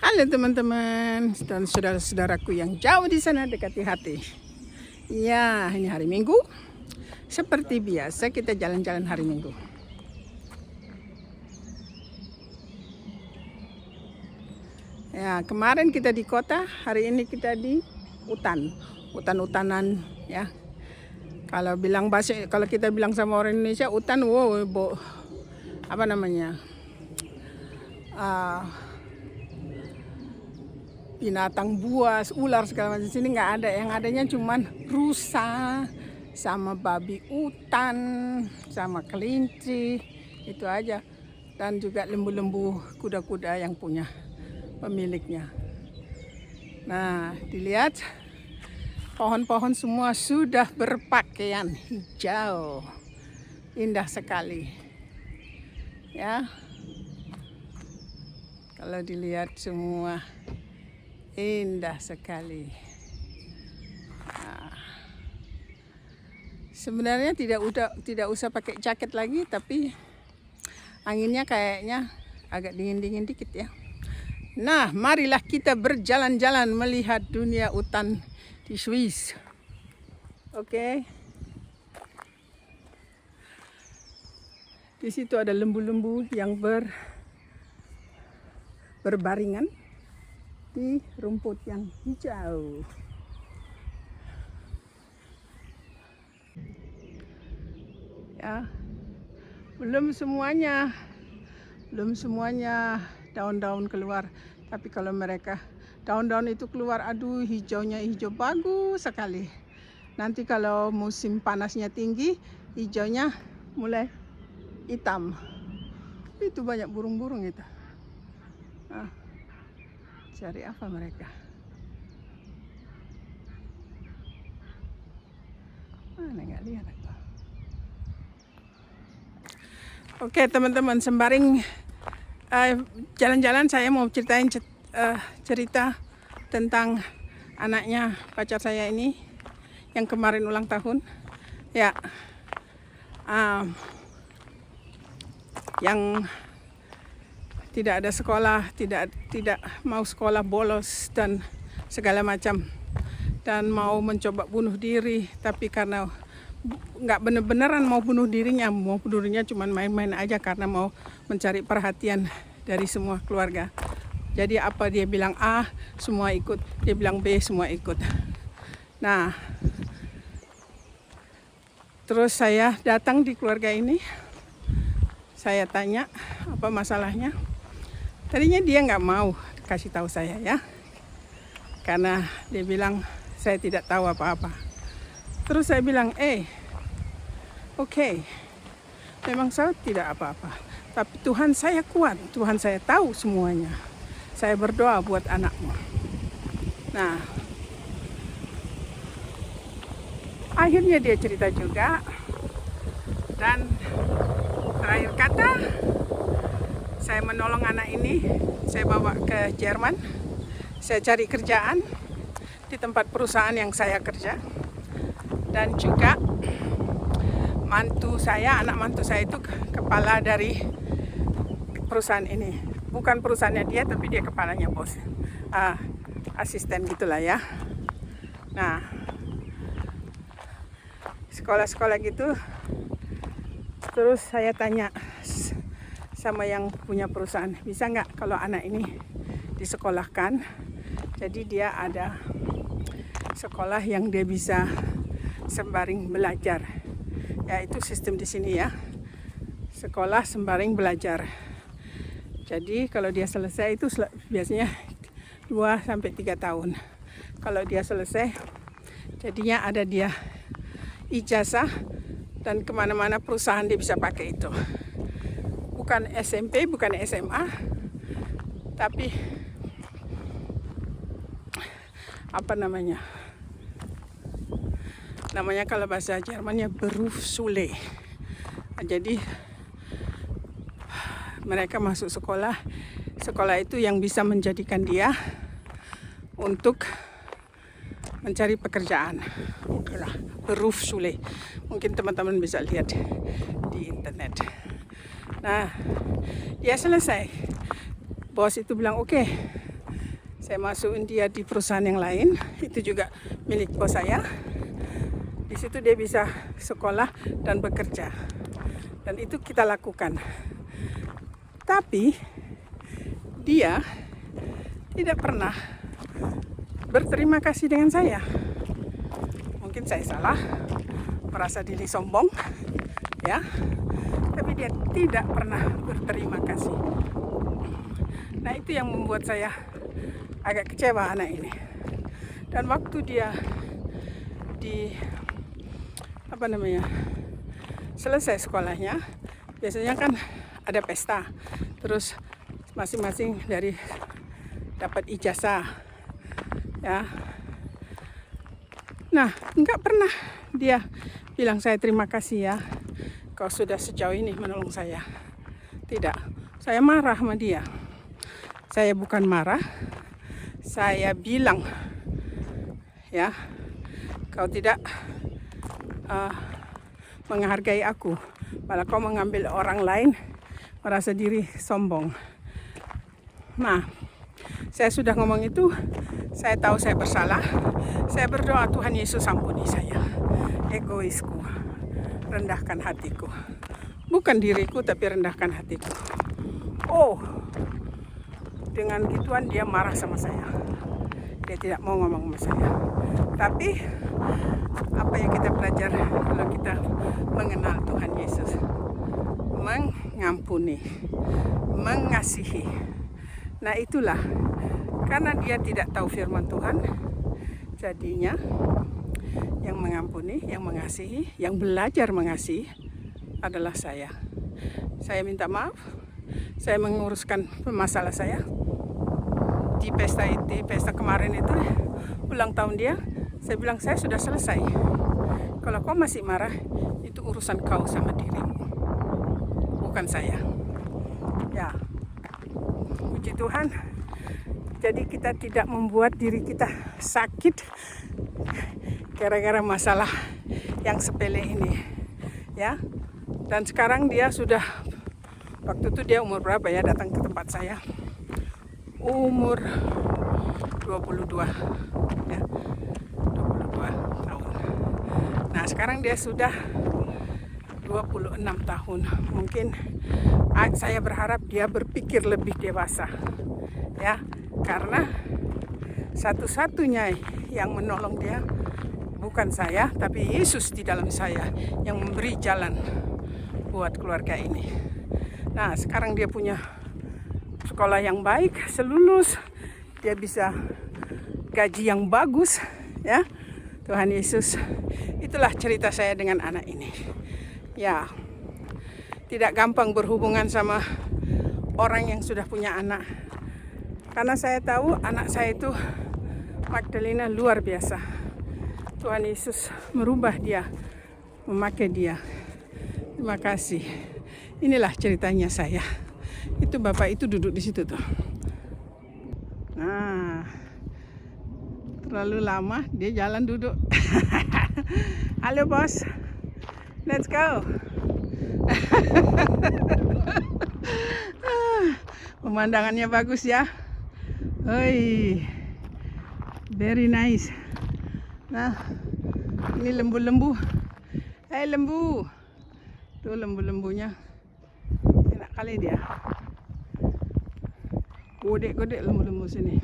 Halo teman-teman dan saudara-saudaraku yang jauh di sana dekat di hati. Ya, ini hari Minggu. Seperti biasa kita jalan-jalan hari Minggu. Ya, kemarin kita di kota, hari ini kita di hutan-hutanan ya. Kalau kita bilang sama orang Indonesia hutan, wow, apa namanya? Binatang buas, ular segala macam. Sini nggak ada, yang adanya cuman rusa sama babi hutan sama kelinci, itu aja. Dan juga lembu-lembu, kuda-kuda yang punya pemiliknya. Nah, dilihat pohon-pohon semua sudah berpakaian hijau, indah sekali ya. Kalau dilihat semua indah sekali. Nah, sebenarnya tidak usah pakai jaket lagi, tapi anginnya kayaknya agak dingin-dingin dikit ya. Nah, marilah kita berjalan-jalan melihat dunia hutan di Swiss. Oke. Di situ ada lembu-lembu yang berbaringan di rumput yang hijau. Ya, belum semuanya daun-daun keluar. Tapi kalau mereka daun-daun itu keluar, aduh, hijaunya hijau bagus sekali. Nanti kalau musim panasnya tinggi, hijaunya mulai hitam. Itu banyak burung-burung itu. Nah, cari apa mereka? Mana nggak lihat aku. Oke teman-teman, sembari jalan-jalan saya mau ceritain cerita tentang anaknya pacar saya ini yang kemarin ulang tahun. Ya, yang tidak ada sekolah, tidak mau sekolah, bolos dan segala macam, dan mau mencoba bunuh diri, tapi karena nggak bener-beneran mau bunuh dirinya cuma main-main aja karena mau mencari perhatian dari semua keluarga. Jadi apa dia bilang A, semua ikut, dia bilang B, semua ikut. Nah, terus saya datang di keluarga ini, saya tanya apa masalahnya. Tadinya dia nggak mau kasih tahu saya ya, karena dia bilang saya tidak tahu apa-apa. Terus saya bilang, oke, memang saya tidak apa-apa, tapi Tuhan saya kuat, Tuhan saya tahu semuanya. Saya berdoa buat anakmu. Nah, akhirnya dia cerita juga, dan terakhir kata, saya menolong anak ini, saya bawa ke Jerman, saya cari kerjaan di tempat perusahaan yang saya kerja, dan juga anak mantu saya itu kepala dari perusahaan ini. Bukan perusahaannya dia, tapi dia kepalanya, bos. Asisten gitulah ya. Nah, sekolah-sekolah gitu. Terus saya tanya sama yang punya perusahaan, bisa nggak kalau anak ini disekolahkan, jadi dia ada sekolah yang dia bisa sembaring belajar. Ya, itu sistem di sini ya, sekolah sembaring belajar. Jadi kalau dia selesai itu biasanya 2-3 tahun. Kalau dia selesai, jadinya ada dia ijazah, dan kemana-mana perusahaan dia bisa pakai itu. Bukan SMP, bukan SMA, tapi apa namanya? Namanya kalau bahasa Jermannya Berufsschule. Jadi mereka masuk sekolah itu yang bisa menjadikan dia untuk mencari pekerjaan. Berufsschule. Mungkin teman-teman bisa lihat di internet. Nah, dia selesai. Bos itu bilang, oke, Saya masukin dia di perusahaan yang lain, itu juga milik bos saya. Di situ dia bisa sekolah dan bekerja. Dan itu kita lakukan. Tapi dia tidak pernah berterima kasih dengan saya. Mungkin saya salah, merasa diri sombong, ya. Tapi dia tidak pernah berterima kasih. Nah, itu yang membuat saya agak kecewa anak ini. Dan waktu dia selesai sekolahnya, biasanya kan ada pesta, terus masing-masing dari dapat ijazah, ya. Nah, enggak pernah dia bilang saya terima kasih ya, kau sudah sejauh ini menolong saya. Tidak, saya marah sama dia. Saya bukan marah, saya bilang, ya, kau tidak menghargai aku, malah kau mengambil orang lain, merasa diri sombong. Nah, saya sudah ngomong itu, saya tahu saya bersalah. Saya berdoa, Tuhan Yesus ampuni saya, egoisku, rendahkan hatiku. Bukan diriku, tapi rendahkan hatiku. Oh, dengan gituan dia marah sama saya. Dia tidak mau ngomong sama saya. Tapi apa yang kita belajar kalau kita mengenal Tuhan Yesus? Mengampuni, mengasihi. Nah, itulah, karena dia tidak tahu firman Tuhan, jadinya yang mengampuni, yang mengasihi, yang belajar mengasihi adalah saya. Saya minta maaf, saya menguruskan masalah saya. Di pesta kemarin itu, ulang tahun dia, saya bilang saya sudah selesai. Kalau kau masih marah, itu urusan kau sama dirimu, bukan saya. Ya, puji Tuhan. Jadi kita tidak membuat diri kita sakit gara-gara masalah yang sepele ini, ya. Dan sekarang dia sudah, waktu itu dia umur berapa ya datang ke tempat saya? Umur 22, ya, 22 tahun. Nah, sekarang dia sudah 26 tahun. Mungkin saya berharap dia berpikir lebih dewasa, ya, karena satu-satunya yang menolong dia bukan saya, tapi Yesus di dalam saya yang memberi jalan buat keluarga ini. Nah, sekarang dia punya sekolah yang baik, selulus, dia bisa gaji yang bagus, ya. Tuhan Yesus, itulah cerita saya dengan anak ini. Ya, tidak gampang berhubungan sama orang yang sudah punya anak, karena saya tahu anak saya itu Magdalena luar biasa. Tuhan Yesus merubah dia, memakai dia. Terima kasih. Inilah ceritanya saya. Itu bapak itu duduk di situ tuh. Nah, terlalu lama dia jalan duduk. Halo bos, let's go. Pemandangannya bagus ya. Oi, very nice. Nah, ini lembu-lembu. Hai lembu. Tuh lembu-lembunya. Enak kali dia. Gede-gede lembu-lembu sini.